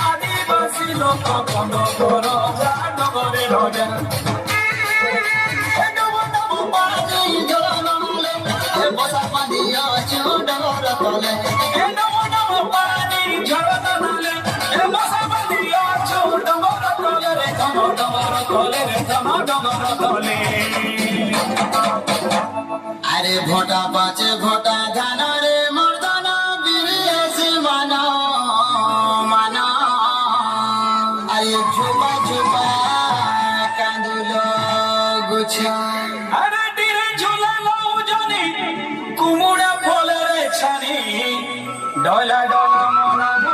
আদিবাসী লোক কন্দ কর নগরে রোজা আরে ভোটা পাচে ভোটা ধান রে মর্দানা বিরিয়াসি মানা মানা আরে ঝুপা ঝুপা কাঁদুল গুছা আরে টিরে ঝুলালো জানি কুমড়া ফলের ছানি ডলা